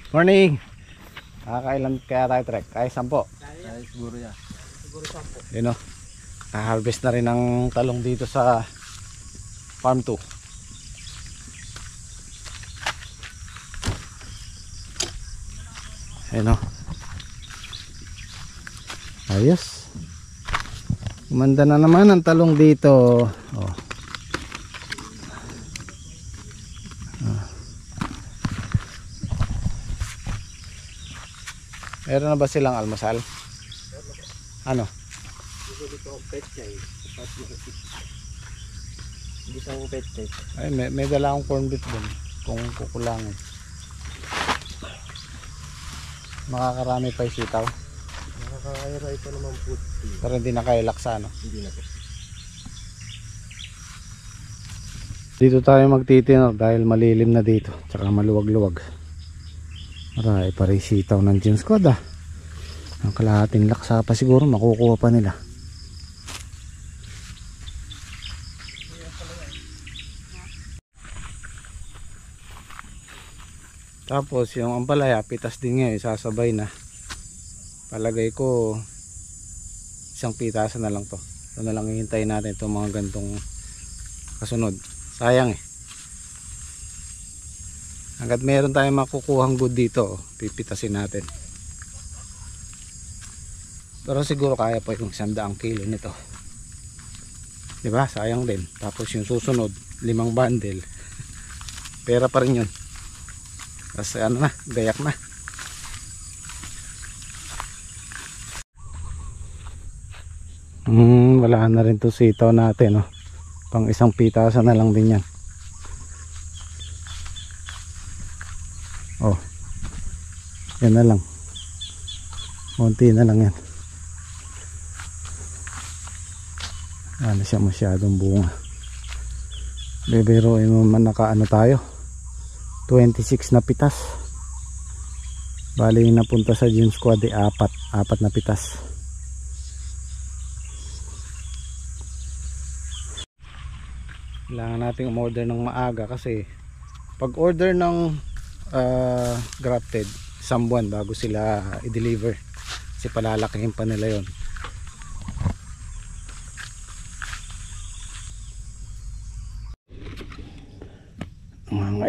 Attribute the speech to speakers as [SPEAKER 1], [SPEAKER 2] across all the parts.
[SPEAKER 1] Morning. Nakakailan kaya tayo trek? Kaya 10.
[SPEAKER 2] Ay, siguro yan. Siguro 10.
[SPEAKER 1] Yun o. Harvest na rin ng talong dito sa farm 2. Ayun o. Ayos. Gumanda na naman ang talong dito. Oh. Meron na ba silang almusal? Ano?
[SPEAKER 2] Dito ang petchay. Isang petchay.
[SPEAKER 1] Ay, may dala akong corn beef dun. Kung kukulangin. Makakarami pa yung sitaw.
[SPEAKER 2] Nakakahira ito naman po.
[SPEAKER 1] Pero hindi na kailak sa ano.
[SPEAKER 2] Hindi na po.
[SPEAKER 1] Dito tayo magtitinor dahil malilim na dito. Tsaka maluwag-luwag. Maray pa rin sitaw ng Gem Squad ah. Ang kalahating laksa pa siguro makukuha pa nila. Tapos yung ampalaya pitas din ngayon, sasabay na. Palagay ko isang pitasan na lang to. Ito na lang hihintayin natin itong mga gantong kasunod. Sayang eh. Hanggat meron tayong makukuhang good dito, pipitasin natin. Pero siguro kaya pa yung 100 kilo nito. Diba? Sayang din. Tapos yung susunod 5 bundle. Pera pa rin yun. Kasi ano na, gayak na. Wala na rin to sitaw natin, no? Pang isang pitasan na lang din yan. Oh, yan na lang. Munti na lang yan. Ano siya, masyadong bunga. Beberoin mo man, nakaano tayo 26 na pitas. Bali napunta sa Gem Squad ay 4 na pitas. Kailangan natin umorder ng maaga kasi pag order ng grafted, 1 buwan bago sila i-deliver kasi palalakihin pa nila yon.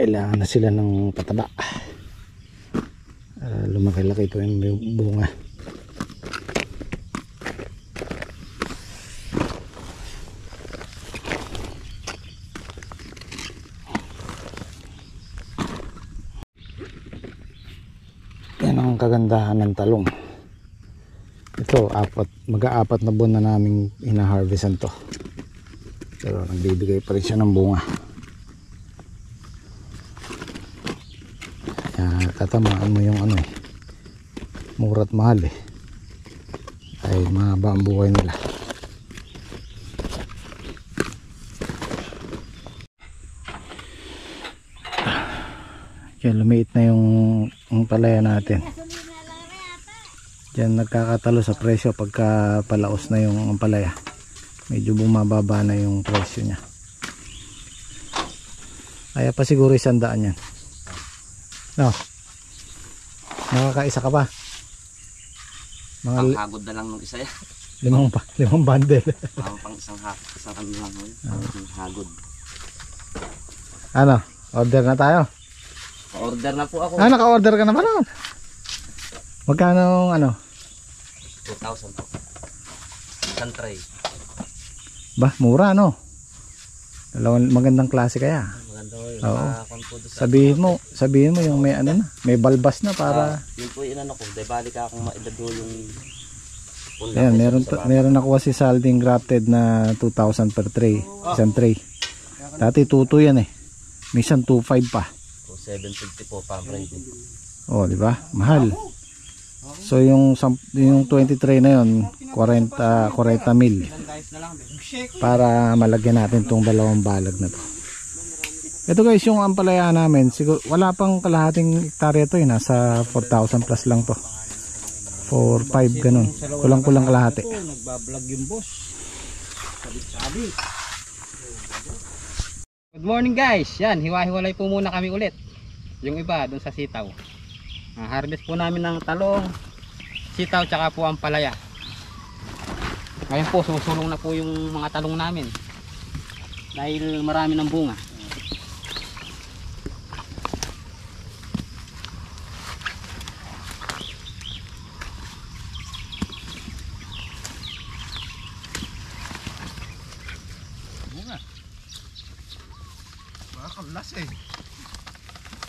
[SPEAKER 1] Kailangan na sila ng pataba. Lumaki-laki ito yung bunga. Yan ang kagandahan ng talong. Ito, mag-aapat na buwan na namin ina-harvestan to. Pero nagbibigay pa rin siya ng bunga. Tatamaan mo yung ano eh, mura't mahal eh, ay mahaba ang buhay nila. Kaya lumiit na yung palaya natin. Diyan nagkakatalo sa presyo pagka palaos na yung palaya. Medyo bumababa na yung presyo niya. Kaya pa siguro 100 yan. No. Nakakaisa ka pa.
[SPEAKER 2] Mga hagod na lang nung isa yan.
[SPEAKER 1] 5 bundle.
[SPEAKER 2] Pang isang ano lang hagod.
[SPEAKER 1] Ano? Order na tayo?
[SPEAKER 2] Order na po ako.
[SPEAKER 1] Naka-order ka na ba naman? Magkano ano?
[SPEAKER 2] 2,000 po. Isang tray.
[SPEAKER 1] Ba, mura no? Magandang klase kaya. Oo. Sabihin mo yung may ano na, may balbas na para
[SPEAKER 2] yun po inano ko, dahil balik akong mailado yung
[SPEAKER 1] ayan, meron ako si Salding grafted na 2,000 per tray, isang tray. Dati 2,2 yan eh. Minsan 2,5 pa.
[SPEAKER 2] 750 po pa bread.
[SPEAKER 1] Oh, di ba? Mahal. So yung 20 tray na yon, 40 mil. Para malagyan natin tong 2 balag na to. Ito guys, yung ampalaya namin, siguro wala pang kalahating hektarya to eh, nasa 4,000 plus lang to. 4-5 ganun. Kulang-kulang kalahati.
[SPEAKER 2] Nagbablog yung boss. Sabit-sabit. Good morning guys. Yan, hiwa-hiwalay po muna kami ulit. Yung iba doon sa sitaw.
[SPEAKER 3] Harvest po namin ng talong, sitaw, tsaka po ang palaya. Ngayon po susulong na po yung mga talong namin dahil marami ng bunga.
[SPEAKER 4] Makakamlas eh.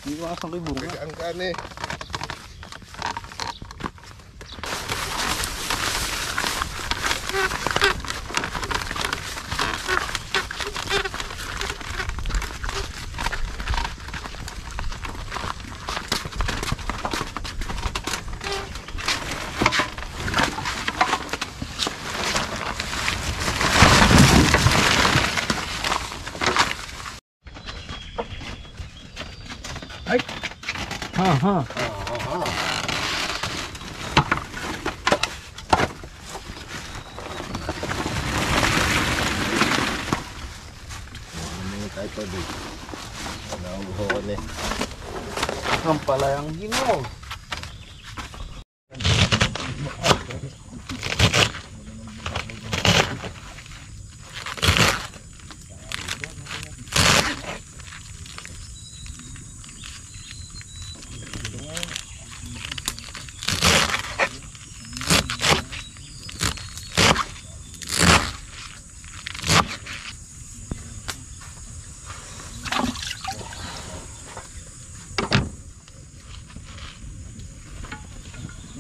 [SPEAKER 3] Iwasan ko yung bunga.
[SPEAKER 4] Kagaan eh.
[SPEAKER 3] Ha.
[SPEAKER 4] Tayo pa din. Naubuhokan eh.
[SPEAKER 3] Ang palayang ginaw.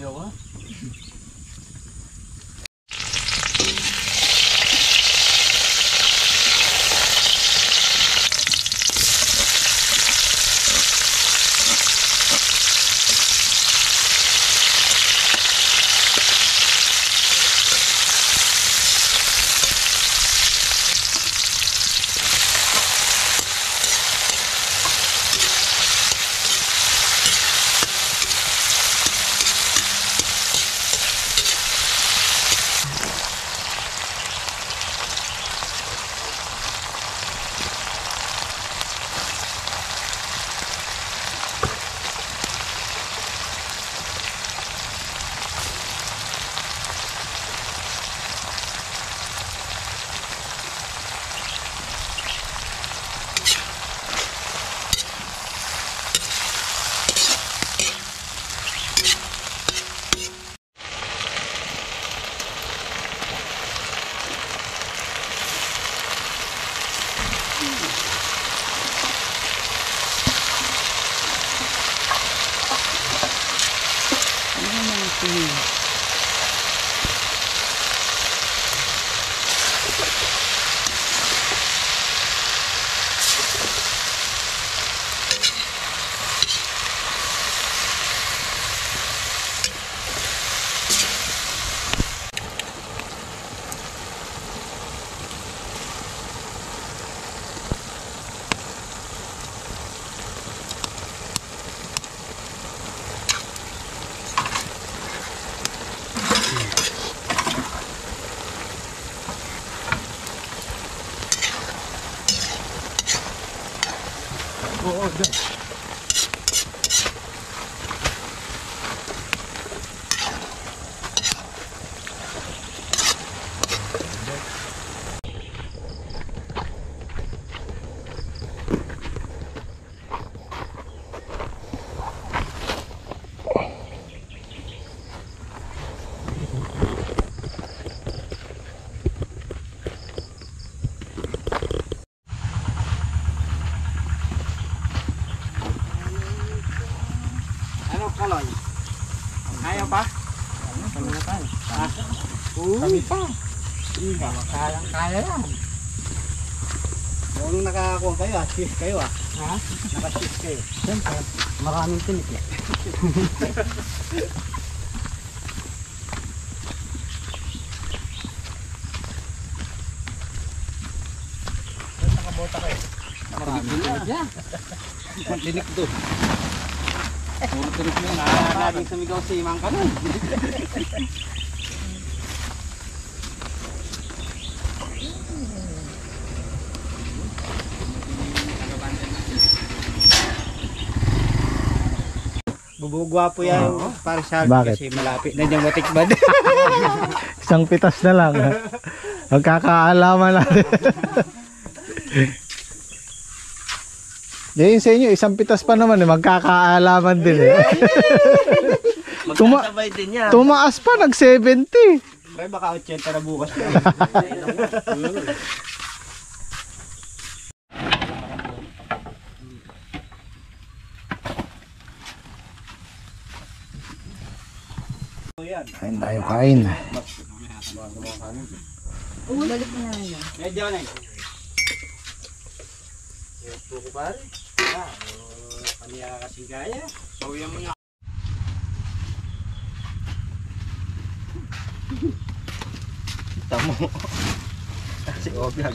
[SPEAKER 3] Yo. Kaloy. Ayaw pa? Kami na tayo. Kami pa. Kaya yan. Kung nakakuha kayo, shift kayo ah. Ha? Naka-shift kayo. Siyempre, maraming tinik eh. Nakabota kayo. Maraming tinik yan. Tinik doon. Puro tinik mo na. Laging sumigaw si Mang Kanon. Bubugwapo yan para sa
[SPEAKER 1] Bakit?
[SPEAKER 3] kasi malapit na dyan matikbad.
[SPEAKER 1] Isang pitas na lang. Magkakaalaman natin. Ngayon sa inyo, isang pitas pa naman magkakaalaman din
[SPEAKER 2] Magkasabay din yan.
[SPEAKER 1] Tumaas pa, nag-70.
[SPEAKER 3] Ay, baka 80 na bukas.
[SPEAKER 1] Kain tayo, kain.
[SPEAKER 3] Medyo na Paniya kasi gaya. Sawiyan mo niya.
[SPEAKER 2] Tamo. Kasi oblag.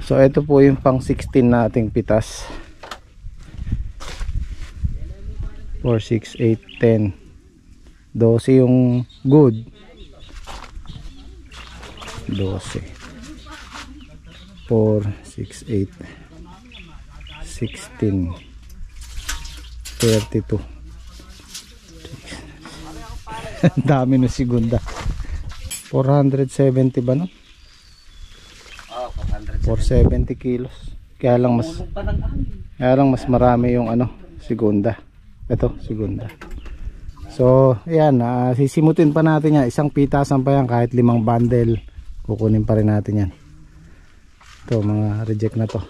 [SPEAKER 1] So ito po yung pang 16 nating pitas. 4, 6, 8, 10. 12 yung good. 12. 4, 6, 8, 16, 32. Ang dami ng segunda. 470 ba no? 470 kilos. Kaya lang mas marami yung ano, segunda. Ito, segunda. So, ayan, sisimutin pa natin yan. Isang pitasan pa yan, kahit 5 bundle. Kukunin pa rin natin yan. Ito, mga reject na to.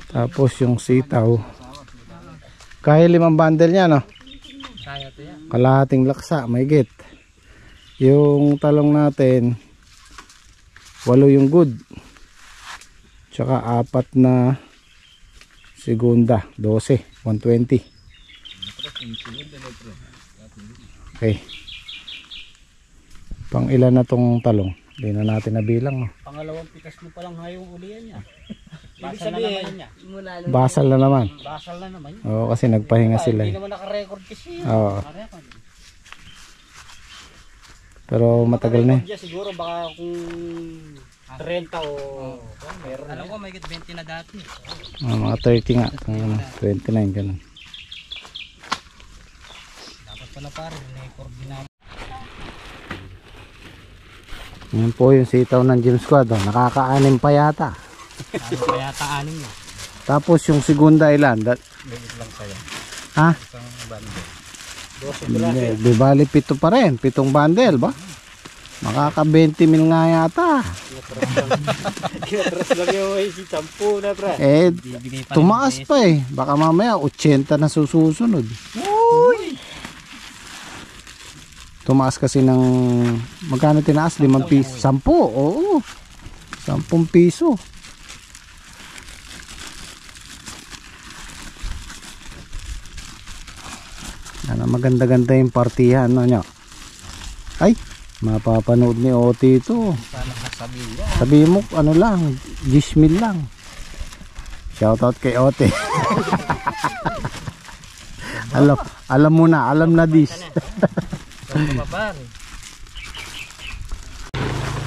[SPEAKER 1] Tapos yung sitaw. Kaya 5 bundle niya, no? Kalahating laksa, mahigit. Yung talong natin 8 yung good, tsaka 4 na segunda, 12, 120. Okay, pang ilan na tong talong? Hindi na natin nabilang, no?
[SPEAKER 3] Pangalawang pitas mo pa lang hayong ulian niya. Basal na naman niya.
[SPEAKER 1] Basal na naman.
[SPEAKER 3] Basal na naman.
[SPEAKER 1] Oo, kasi nagpahinga sila.
[SPEAKER 3] Hindi naman naka-record kasi.
[SPEAKER 1] Oo. Pero matagal na.
[SPEAKER 3] Siguro baka kung 30 o meron. Alam ko may 20 na dati.
[SPEAKER 1] Mga 30 nga, 29 ganun.
[SPEAKER 3] Dapat pala pare, record din natin.
[SPEAKER 1] Yan po yung sitaw ng Gym Squad, oh. Nakaka-anim pa yata.
[SPEAKER 3] Kaya taanin niya.
[SPEAKER 1] Tapos yung segunda ilan?
[SPEAKER 3] Bigit lang sa'yo.
[SPEAKER 1] Ha?
[SPEAKER 3] Isang bundle.
[SPEAKER 1] Di bali 7 pa rin, 7 bundle ba? Makaka 20 mil nga yata.
[SPEAKER 3] Kinatras lang yung 10 na pre.
[SPEAKER 1] Tumaas pa eh. Baka mamaya 80 na susunod. Uy! Tumaas kasi ng magkano tinaas? 5 piso. 10. Oo. 10 piso. Ano, maganda-ganda yung partihan, no nyo? Ay, mapapanood ni Oti ito. Sabi mo, ano lang, 10,000 lang. Shoutout kay Oti. alam mo na, alam na dis.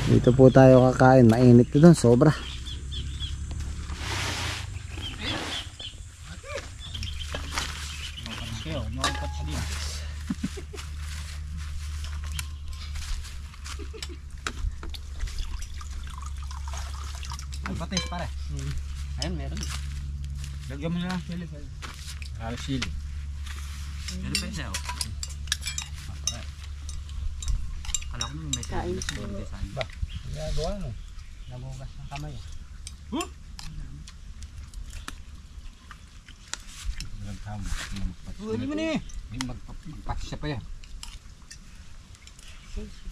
[SPEAKER 1] Dito po tayo kakain, mainit ito doon, sobra.
[SPEAKER 3] Patis pare. Ayun meron. Lagyan mo na lang sili. Sili. Meron pa siya. Alam mo may sili. Ba. Ginagawa no. Nabugas ng kamay. Hindi mo ni. Magpatis siya pa yan.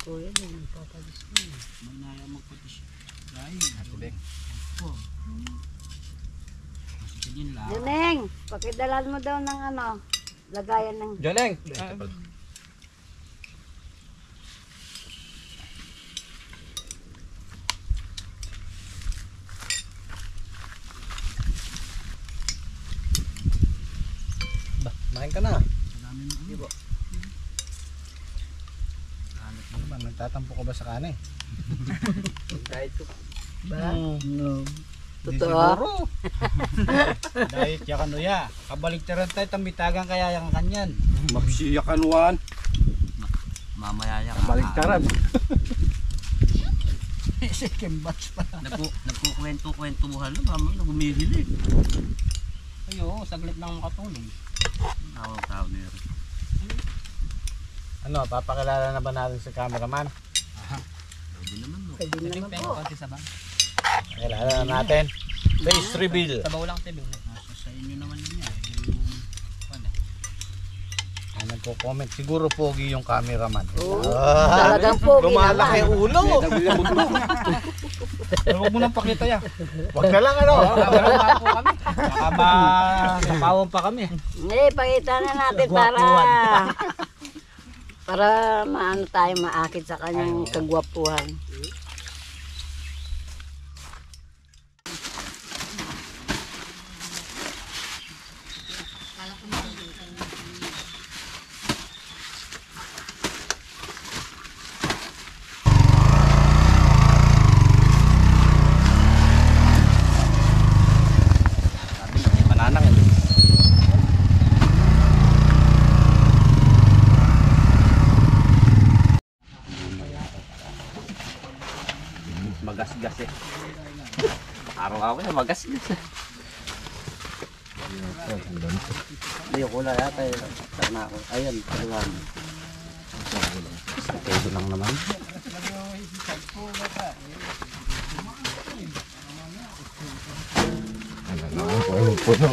[SPEAKER 3] Kuya, magpapalis mo. Manaya magpatis siya. Ay, atibeng.
[SPEAKER 5] Joneng, pakidalan mo daw ng ano, lagayan ng...
[SPEAKER 3] Joneng!
[SPEAKER 1] ka na. Ano ba, nagtatampo ka ba sa kanin?
[SPEAKER 3] Kahit ko.
[SPEAKER 5] Ba? No.
[SPEAKER 1] Di
[SPEAKER 5] Totoo.
[SPEAKER 1] siguro. Dahil ya kanuya. Kabaliktaran tayo, tambitagan kaya yung kanyan.
[SPEAKER 4] Mapsiya kanuan.
[SPEAKER 2] Mamaya yan.
[SPEAKER 1] Kabaliktaran. Second batch pa.
[SPEAKER 2] Nagkukwento-kwento mo hala. Mama, nagumihili.
[SPEAKER 3] Ayo, saglit lang makatulong.
[SPEAKER 2] Tawag na yun.
[SPEAKER 1] Ano, papakilala na ba natin si cameraman?
[SPEAKER 2] Pwede naman no.
[SPEAKER 5] Pwede naman po.
[SPEAKER 3] Konti sa bang.
[SPEAKER 1] Pakilala na natin. Face reveal.
[SPEAKER 3] Sabaw lang tayo.
[SPEAKER 2] Sa inyo naman yun yan.
[SPEAKER 1] Ay, nagko-comment. Siguro pogi yung cameraman.
[SPEAKER 5] Oo, talagang pogi
[SPEAKER 1] Lumalaki
[SPEAKER 5] naman.
[SPEAKER 1] ulo.
[SPEAKER 3] Huwag mo nang pakita yan.
[SPEAKER 1] Wag na lang ano.
[SPEAKER 3] Baka po kami. Baka masapawang pa kami.
[SPEAKER 5] Hindi, pakita na natin para maano tayo maakit sa kanyang kagwapuhan.
[SPEAKER 2] Mananang yun. Magasgas eh. Araw-araw na magasgas eh. Hindi ko wala yata eh. Sana ako. Ayan, paliwan. Isang peso lang naman.
[SPEAKER 4] Puno.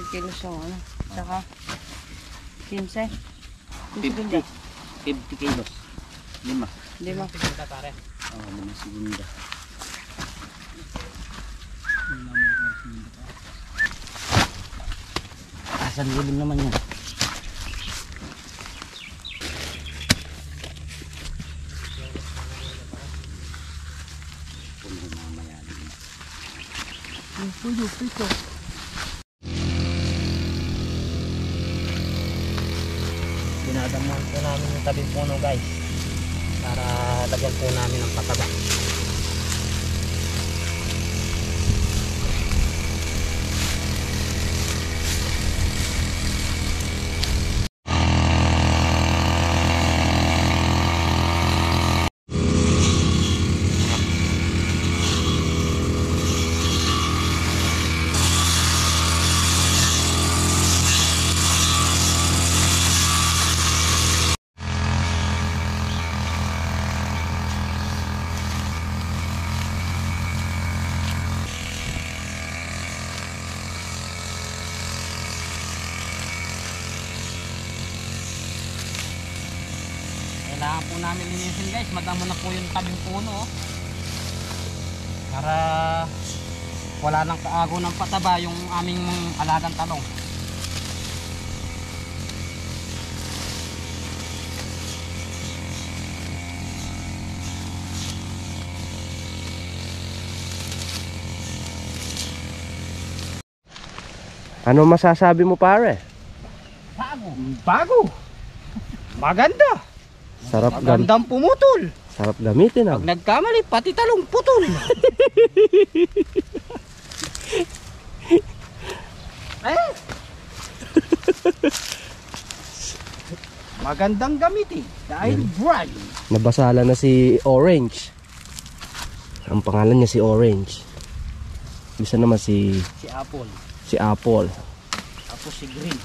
[SPEAKER 5] Kilos yung ano, saka 15.
[SPEAKER 2] 50 kilos. 5.
[SPEAKER 5] Hindi mo.
[SPEAKER 2] Oo, 5 segunda. Asan ulim naman yan? Puno mamaya din. Dinadamuhan po namin yung tabing puno guys para lagyan po namin ng pataba.
[SPEAKER 3] Kailangan po namin linisin guys. Madamo na po yung tabing puno. Oh. Para wala nang kaago ng pataba yung aming alagang talong.
[SPEAKER 4] Ano masasabi mo pare?
[SPEAKER 3] Bago! Maganda!
[SPEAKER 4] Sarap
[SPEAKER 3] Magandang pumutol!
[SPEAKER 4] sarap gamitin ah.
[SPEAKER 3] Pag nagkamali, pati talong putol! Magandang gamitin dahil bright.
[SPEAKER 4] Nabasala na si Orange. Ang pangalan niya si Orange. Bisa naman
[SPEAKER 3] Si Apple,
[SPEAKER 4] si Apple.
[SPEAKER 3] tapos si Green.